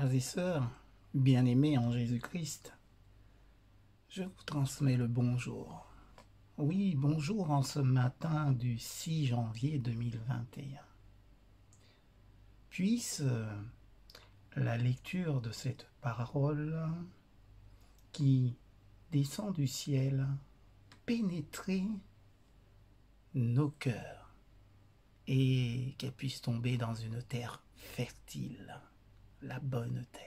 Frères et sœurs, bien-aimés en Jésus-Christ, je vous transmets le bonjour. Oui, bonjour en ce matin du 6 janvier 2021. Puisse la lecture de cette parole qui descend du ciel pénétrer nos cœurs et qu'elle puisse tomber dans une terre fertile, la bonne terre.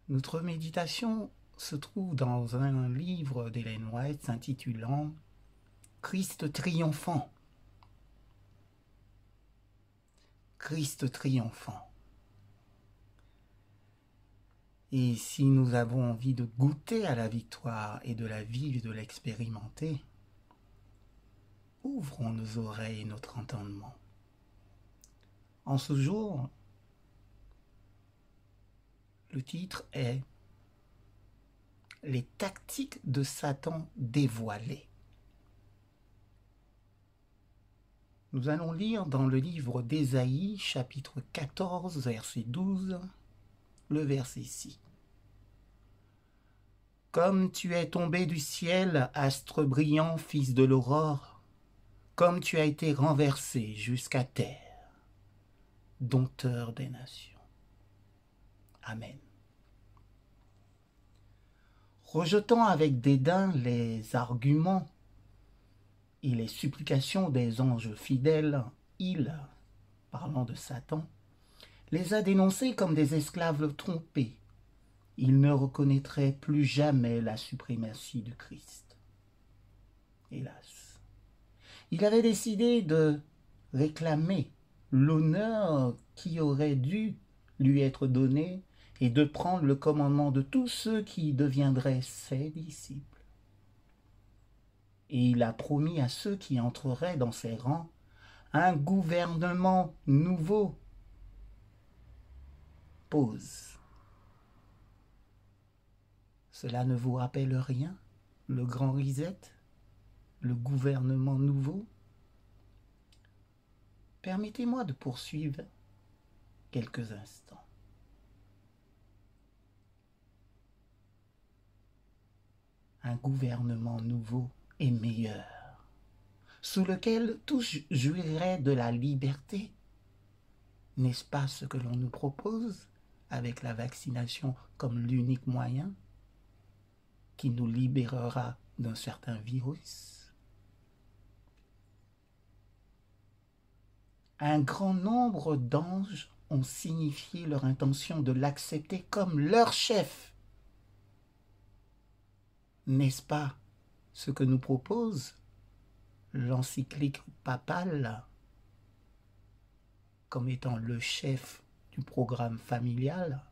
Notre méditation se trouve dans un livre d'Ellen White s'intitulant « Christ triomphant ». Christ triomphant. Et si nous avons envie de goûter à la victoire et de la vivre et de l'expérimenter, ouvrons nos oreilles et notre entendement. En ce jour, le titre est « Les tactiques de Satan dévoilées ». Nous allons lire dans le livre d'Ésaïe, chapitre 14, verset 12, le verset 6. « Comme tu es tombé du ciel, astre brillant, fils de l'aurore, comme tu as été renversé jusqu'à terre, dompteur des nations. » Amen. Rejetant avec dédain les arguments et les supplications des anges fidèles, il, parlant de Satan, les a dénoncés comme des esclaves trompés. Il ne reconnaîtrait plus jamais la suprématie du Christ. Hélas. Il avait décidé de réclamer l'honneur qui aurait dû lui être donné et de prendre le commandement de tous ceux qui deviendraient ses disciples. Et il a promis à ceux qui entreraient dans ses rangs un gouvernement nouveau. Pause. Cela ne vous rappelle rien, le grand reset, le gouvernement nouveau? Permettez-moi de poursuivre quelques instants. Un gouvernement nouveau et meilleur, sous lequel tous jouiraient de la liberté. N'est-ce pas ce que l'on nous propose avec la vaccination comme l'unique moyen qui nous libérera d'un certain virus? Un grand nombre d'anges ont signifié leur intention de l'accepter comme leur chef. N'est-ce pas ce que nous propose l'encyclique papale comme étant le chef du programme familial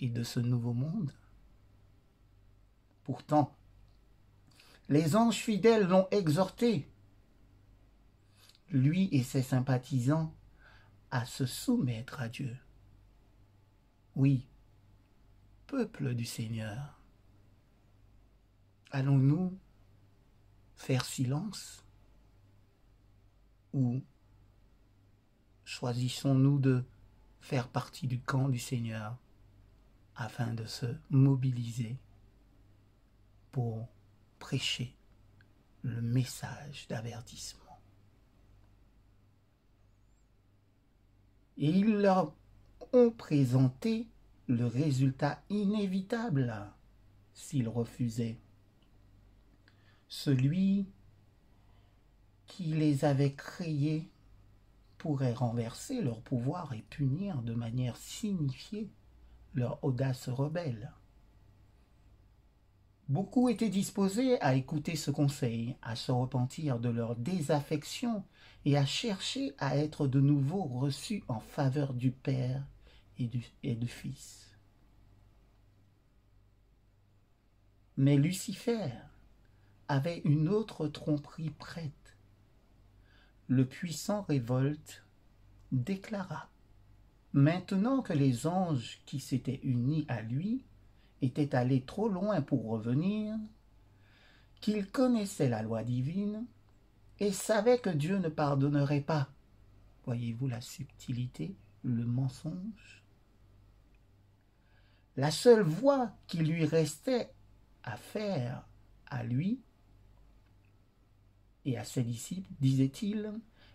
et de ce nouveau monde? Pourtant, les anges fidèles l'ont exhorté, lui et ses sympathisants, à se soumettre à Dieu. Oui, peuple du Seigneur, allons-nous faire silence ou choisissons-nous de faire partie du camp du Seigneur afin de se mobiliser pour prêcher le message d'avertissement? Et ils leur ont présenté le résultat inévitable s'ils refusaient. Celui qui les avait créés pourrait renverser leur pouvoir et punir de manière signifiée leur audace rebelle. Beaucoup étaient disposés à écouter ce conseil, à se repentir de leur désaffection et à chercher à être de nouveau reçus en faveur du Père et du Fils. Mais Lucifer avait une autre tromperie prête. Le puissant révolte déclara, maintenant que les anges qui s'étaient unis à lui étaient allés trop loin pour revenir, qu'il connaissait la loi divine et savait que Dieu ne pardonnerait pas. Voyez-vous la subtilité le mensonge. La seule voie qui lui restait à faire à lui et à ses disciples, disait-il,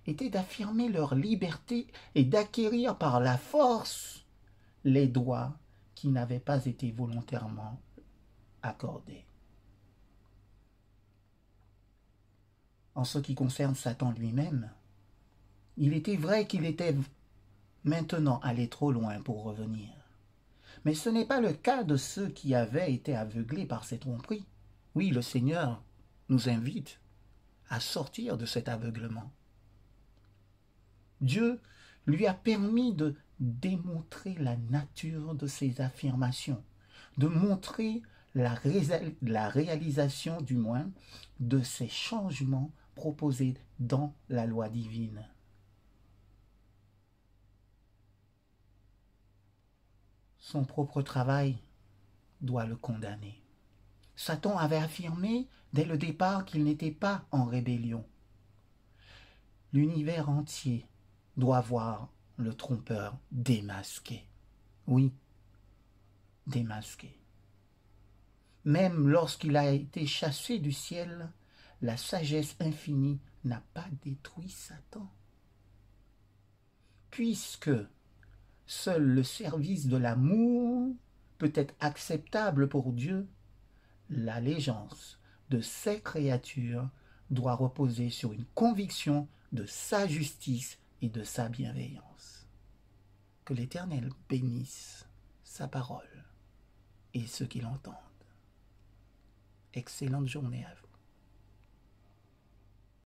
était d'affirmer leur liberté et d'acquérir par la force les droits qui n'avaient pas été volontairement accordés. En ce qui concerne Satan lui-même, il était vrai qu'il était maintenant allé trop loin pour revenir. Mais ce n'est pas le cas de ceux qui avaient été aveuglés par ces tromperies. Oui, le Seigneur nous invite à sortir de cet aveuglement. Dieu lui a permis de démontrer la nature de ses affirmations, de montrer la réalisation du moins de ces changements proposés dans la loi divine. Son propre travail doit le condamner. Satan avait affirmé dès le départ qu'il n'était pas en rébellion. L'univers entier doit voir le trompeur démasqué. Oui, démasqué. Même lorsqu'il a été chassé du ciel, la sagesse infinie n'a pas détruit Satan. Puisque seul le service de l'amour peut être acceptable pour Dieu, l'allégeance de ses créatures doit reposer sur une conviction de sa justice et de sa bienveillance. Que l'Éternel bénisse sa parole et ceux qui l'entendent. Excellente journée à vous.